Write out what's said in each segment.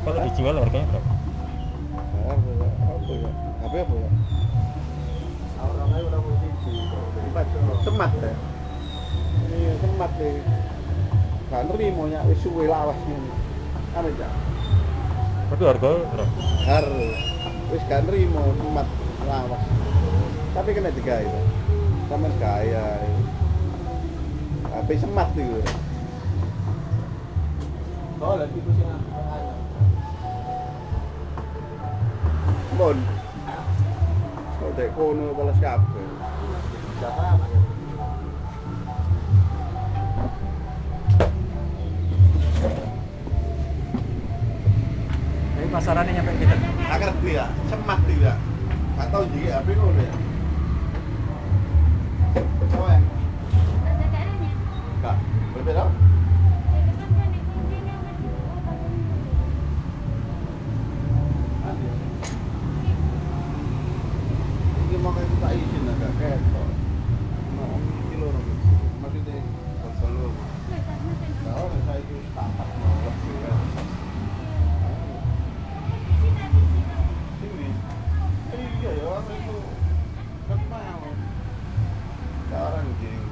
Kalau dijual harganya berapa? Apa ya? Apa ya? Orangnya udah posisi. Semat ya. Ini semat deh. Gak nerimo nya wis suwe lawas ngene. Anu ya. Tapi harganya berapa? Wis gak nerimo semat lawas. Tapi kena digawe to. Sampeyan gaya. HP semat iki. Oh, lagi ku sing Bon. Kok dek kono balas kabeh. Jakarta. Tapi pasarannya nyampe kita. Gak ngerti ya, semat iki ya. Gak tau iki HP ngono ya. Oh ya. Gak, berbeda. Ini mau kayak kita izin agak ketok. Mau kilo maksudnya kalau kalau saya itu tapak mau lebih kan. Sini. Iya ya, itu kan mau. Sekarang gini.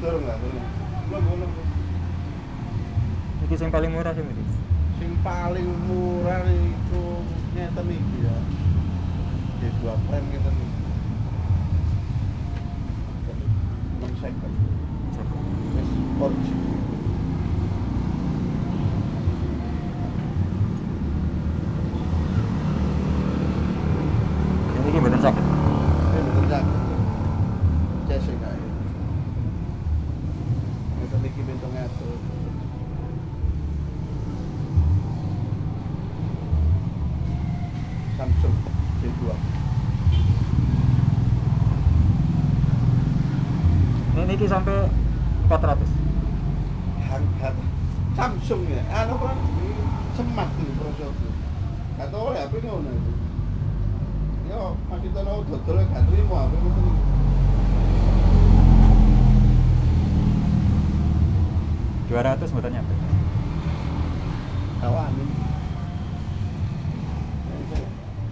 Turun nggak turun? Belum. Iki yang paling murah sih ini. Sing paling murah itu ngeten iki ya. Di 2 frame ngeten iki. 6 second. Wis 4G. Yang ini bener sakit. Ini bener sakit. Cesek ae. Ngeten iki bentuk ngatur. Samsung J2. Ini sampai 400. Hangat Samsung ya. Anu kan semat iki prosesor. Kata oleh apa ngono iki. Yo, masih tahu dodol gak trimo apa ngoten iki. 200 mboten nyampe. Awan ini.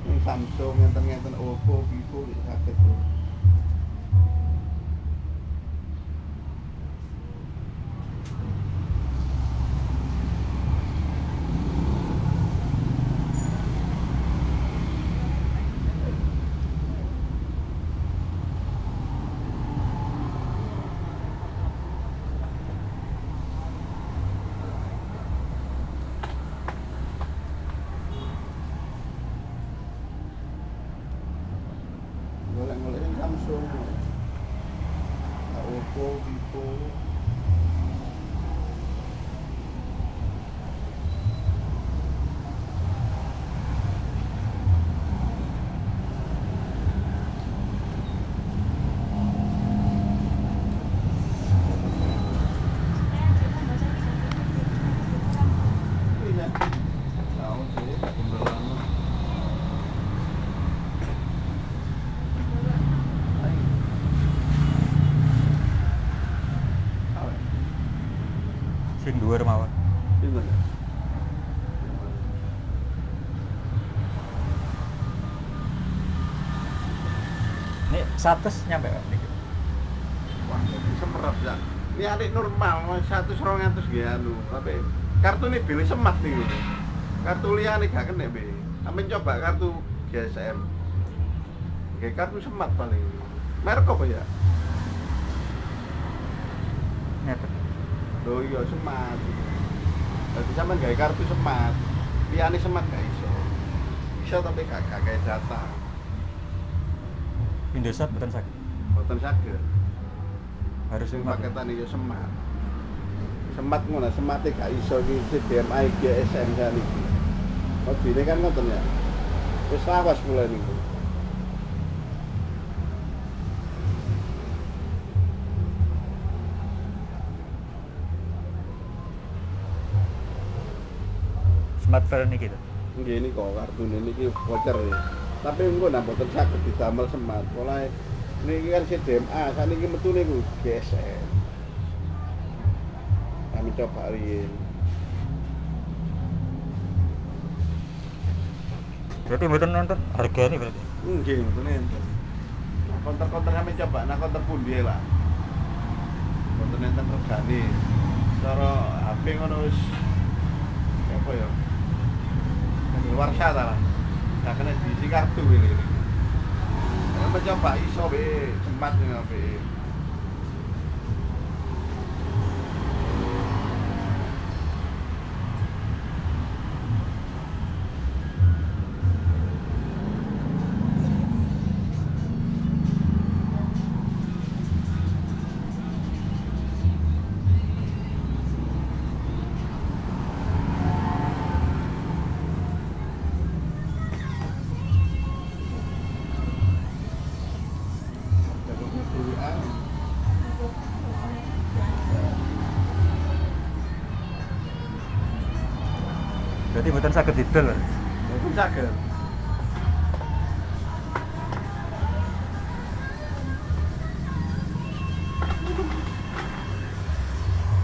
Ini Samsung ngenten-ngenten Oppo, Vivo iki sakit tuh. Golek-golek Samsung. Oppo, Vivo. Iya. Tahu sih, pembelaan. Sing dhuwur mawon. Pinten ya? Ini 100 nyampe Pak niki. Wah, semerap ya. Ini adik normal, 100-200 gitu anu. Tapi kartu ini pilih semat nih. Kartu liane gak kena be. Amin coba kartu GSM. Kayak kartu semat paling. Merek apa ya? Ngeten. Loh iya semat. Jadi sampean gawe kartu semat. Liane semat gak iso. Iso tapi gak kayak data. Indosat mboten sakit. Boten saged. Harus Sing semat. paketan iki semat. Semat ngono, semate gak iso iki CDMA GSM kan iki. Mobile kan ngoten ya. Wis lawas mulai niku. Smartphone niki to. Nggih ini kok kartune niki voucher ya. Tapi engko nang boten saged didamel semat. Mulai niki kan CDMA, saniki metune ku GSM. Kami coba riyen. Berarti mboten nonton hargane berarti. Nggih, ngoten enten. Konter-konter kami coba, nah konter pundi lah. Konter enten regane. Cara HP ngono wis apa ya? Kan luar syata lah. Nah kena diisi kartu ini. Karena mencoba iso be sempat ning HP. Berarti mboten saged didol. Itu saged.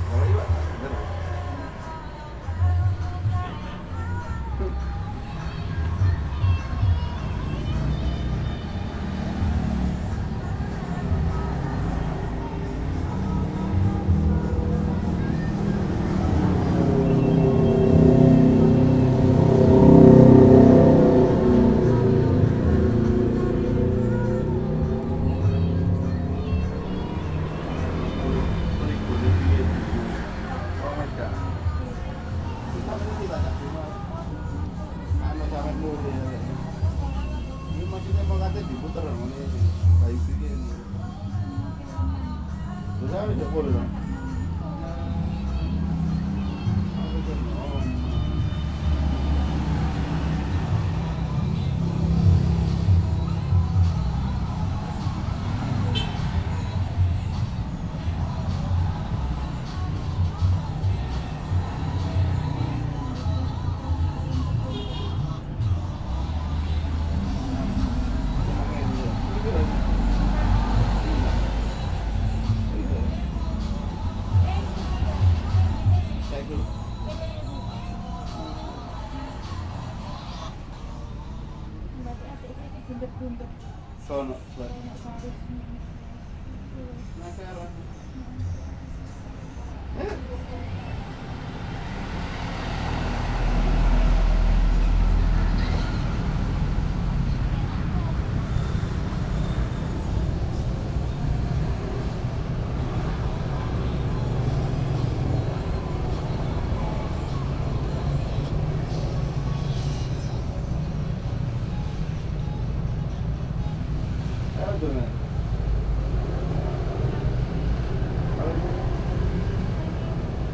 Kalau iya, bener. Sono,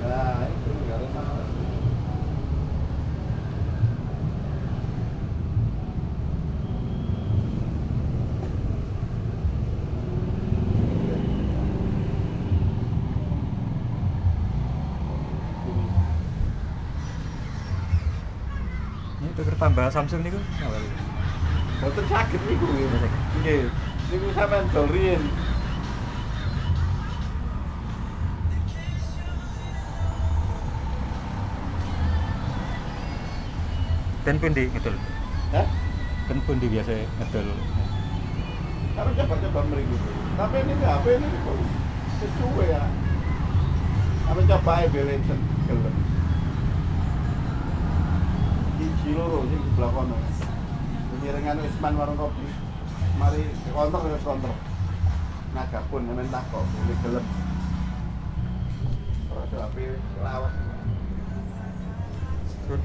nah itu nggak ada masalah. Ini tuker tambah Samsung niku napa? Boten sakit niku nggih. Nggih. Niku sampean dol riyen. Ten pundi ngedol? Hah? Ten pundi biasa ngedol? Kami coba-coba meriku. Tapi ini HP ini kok sesuai ya. Kami coba Legend gelem. Iki loro sing sebelah kono. Pengiringan Usman warung kopi. Mari konter ya konter. Naga pun men takok boleh gelem. Terus HP lawas. Terus